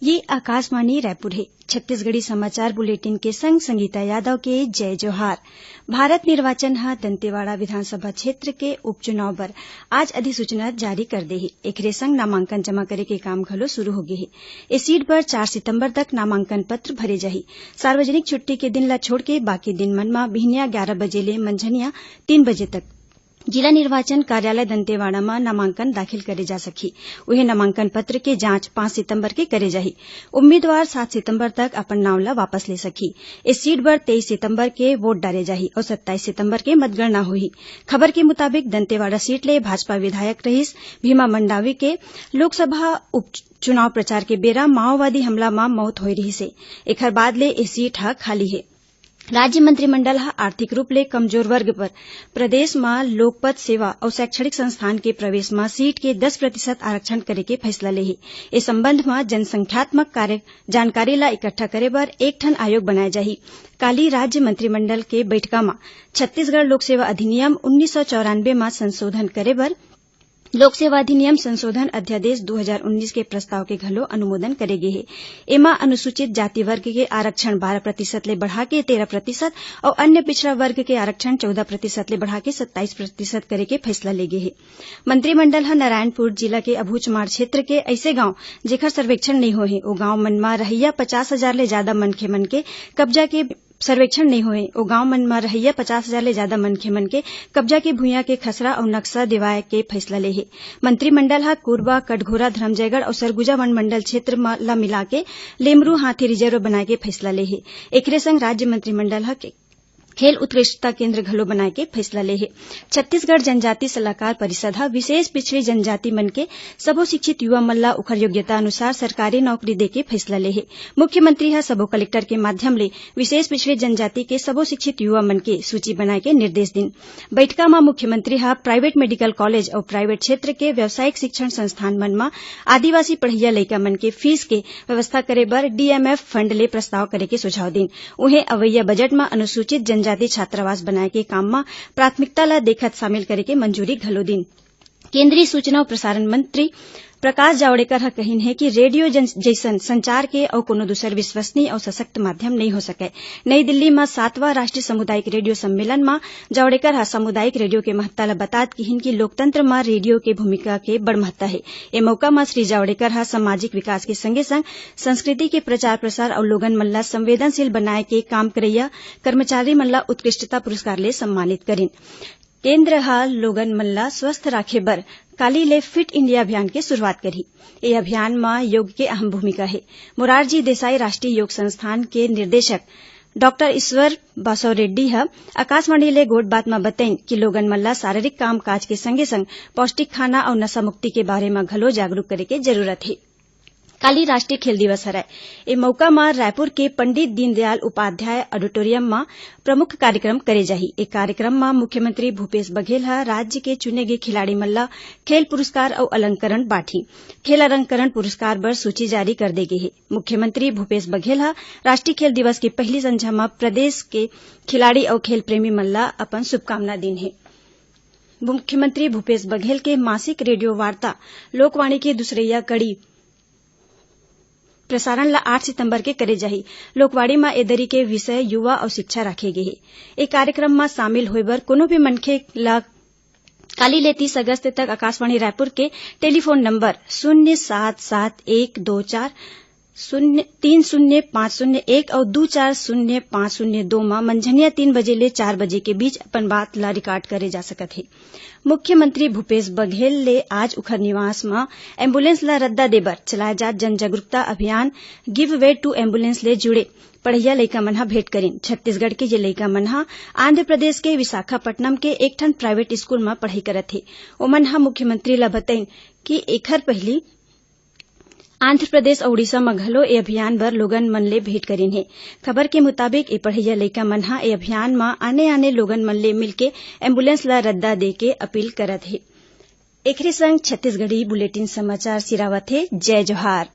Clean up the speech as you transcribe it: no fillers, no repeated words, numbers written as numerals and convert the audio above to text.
ये आकाशवाणी रायपुर है। छत्तीसगढ़ी समाचार बुलेटिन के संग संगीता यादव के जय जोहार। भारत निर्वाचन ह दंतेवाड़ा विधानसभा क्षेत्र के उपचुनाव बर आज अधिसूचना जारी कर दे हे। एकरे संग नामांकन जमा करे के काम घलो शुरू हो गे हे। ए सीट पर 4 सितंबर तक नामांकन पत्र भरे जाही। सार्वजनिक छुट्टी के दिन ला छोड़ के बाकी दिन मन म बिहनिया 11 बजे ले मंझनिया 3 बजे तक जिला निर्वाचन कार्यालय दंतेवाड़ा में नामांकन दाखिल करे जा सकही। उहे नामांकन पत्र के जांच 5 सितंबर के करे जाही। उम्मीदवार 7 सितंबर तक अपन नाम ला वापस ले सकही। इस सीट पर 23 सितंबर के वोट डाले जाही और 27 सितंबर के मतगणना होही। खबर के मुताबिक दंतेवाड़ा सीट ले भाजपा विधायक रहीस भीमा मंडावी के लोकसभा उपचुनाव प्रचार के बेरा माओवादी हमला में मौत होई रही से। एकर बाद ले ए सीट ह खाली है। राज्य मंत्रिमंडल ह आर्थिक रूप ले कमजोर वर्ग पर प्रदेश में लोकपद सेवा और शैक्षणिक संस्थान के प्रवेश में सीट के 10% आरक्षण करे के फैसला ले हे। इस संबंध में जनसंख्यात्मक जानकारी ला इकट्ठा करे बर एक ठन आयोग बनाए जाही। काली राज्य मंत्रिमंडल के बैठका में छत्तीसगढ़ लोक सेवा अधिनियम 1994 में संशोधन करे बर लोक सेवा अधिनियम संशोधन अध्यादेश 2019 के प्रस्ताव के घलो अनुमोदन करे गे हे। एमा अनुसूचित जाति वर्ग के आरक्षण 12% ले बढ़ा के 13% और अन्य पिछड़ा वर्ग के आरक्षण 14% ले बढ़ा के 27% करे के फैसला ले गे हे। मंत्रिमंडल ह नारायणपुर जिला के अभूचमाड़ क्षेत्र के ऐसे गांव जेकर सर्वेक्षण नहीं होए हे ओ गांव मन म रहइया 50,000 ले ज्यादा मनखे मन के कब्जा के सर्वेक्षण नहीं हुए ओ गांव मन में रहइया 50,000 ले ज्यादा मनखे मन के कब्जा के भुइयां के खसरा और नक्शा दिवाए के फैसला ले हे। मंत्रिमंडल ह कोरबा कटघोरा धरमजयगढ़ और सरगुजा वन मंडल क्षेत्र ला मिला के लेमरू हाथी रिजर्व बनाए के फैसला ले हे। एकरे संग राज्य मंत्रिमंडल ह खेल उत्कृष्टता केंद्र घलो बनाए के फैसला ले हे। छत्तीसगढ़ जनजाति सलाहकार परिषद ह विशेष पिछड़ी जनजाति मन के सबो शिक्षित युवा मन ला ओखर योग्यता अनुसार सरकारी नौकरी दे के फैसला ले हे। मुख्यमंत्री ह सबो कलेक्टर के माध्यम ले विशेष पिछड़ी जनजाति के सबो शिक्षित युवा मन के सूची बनाए के निर्देश दिन। बैठका में मुख्यमंत्री ह प्राइवेट मेडिकल कॉलेज और प्राइवेट क्षेत्र के व्यावसायिक शिक्षण संस्थान मन में आदिवासी पढ़इया लइका मन के फीस के व्यवस्था करे बर डीएमएफ फंड ले प्रस्ताव करे के सुझाव दिन। उहे अवैया बजट में अनुसूचित जनजाति छात्रावास बनाए के काम में प्राथमिकता ला देखत शामिल करे के मंजूरी घलो दिन। केंद्रीय सूचना और प्रसारण मंत्री प्रकाश जावड़ेकर ह कहिन है कि रेडियो जैसन संचार के और कोनो दूसर विश्वसनीय और सशक्त माध्यम नहीं हो सके। नई दिल्ली में 7वां राष्ट्रीय सामुदायिक रेडियो सम्मेलन में जावड़ेकर ह सामुदायिक रेडियो के महत्ता ला बतात किहिन कि लोकतंत्र में रेडियो के भूमिका के बड़ महत्ता है। ए मौका में श्री जावड़ेकर ह सामाजिक विकास के संगे संग संस्कृति के प्रचार प्रसार और लोगन मन ला संवेदनशील बनाए के काम करइया कर्मचारी मन ला उत्कृष्टता पुरस्कार ले सम्मानित करिन। केंद्र ह लोगन मन ला स्वस्थ राखे बर काली ले फिट इंडिया अभियान के शुरुआत करी। ये अभियान में योग के अहम भूमिका है। मोरारजी देसाई राष्ट्रीय योग संस्थान के निर्देशक डॉक्टर ईश्वर बासव रेड्डी ह आकाशवाणी ले गोठ बात में बताइन कि लोगन मन ला शारीरिक काम काज के संगे संग पौष्टिक खाना और नशा मुक्ति के बारे में घलो जागरूक करे के जरूरत है। काली राष्ट्रीय खेल दिवस हरय। ए मौका में रायपुर के पंडित दीनदयाल उपाध्याय ऑडिटोरियम में प्रमुख कार्यक्रम करे जाही। एक कार्यक्रम में मुख्यमंत्री भूपेश बघेल ह राज्य के चुने गए खिलाड़ी मन ला खेल पुरस्कार और अलंकरण बांटी। खेल अलंकरण पुरस्कार बर सूची जारी कर दे गे हे। मुख्यमंत्री भूपेश बघेल ह राष्ट्रीय खेल दिवस के पहली संझा में प्रदेश के खिलाड़ी और खेल प्रेमी मन ला अपन शुभकामना दिन हे। मुख्यमंत्री भूपेश बघेल के मासिक रेडियो वार्ता लोकवाणी के दूसरैया कड़ी प्रसारण ला 8 सितंबर के करे जाही। लोकवाणी में एदरी के विषय युवा और शिक्षा रखे गे हे। एक कार्यक्रम में शामिल होय बर कोनो भी मनखे ला काली ले 30 अगस्त तक आकाशवाणी रायपुर के टेलीफोन नंबर 0771240300501 और 240502 में मंझनिया 3 बजे ले 4 बजे के बीच अपन बात ला रिकॉर्ड करे जा सकत है। मुख्यमंत्री भूपेश बघेल ले आज उखर निवास में एम्बुलेंस ला रद्दा देबर चलाए जात जन जागरूकता अभियान गिव वे टू एम्बुलेंस ले जुड़े पढ़इया लइका मन ह भेंट करिन। छत्तीसगढ़ के जे लइका मन ह आंध्र प्रदेश के विशाखापट्टनम के एक ठन प्राइवेट स्कूल में पढ़ाई करत हे। ओमन ह मुख्यमंत्री ला बताइन कि एखर पहली आंध्र प्रदेश और उड़ीसा में घलो ए अभियान बर लोगन मन ले भेंट करिन हे। खबर के मुताबिक ए पढ़इया लइका मन ह ए अभियान में आने आने लोगन मन ले मिलके एम्बुलेंस ला रद्दा दे के अपील करत हे। एकरे संग छत्तीसगढ़ी बुलेटिन समाचार सिरावत हे। जय जोहार।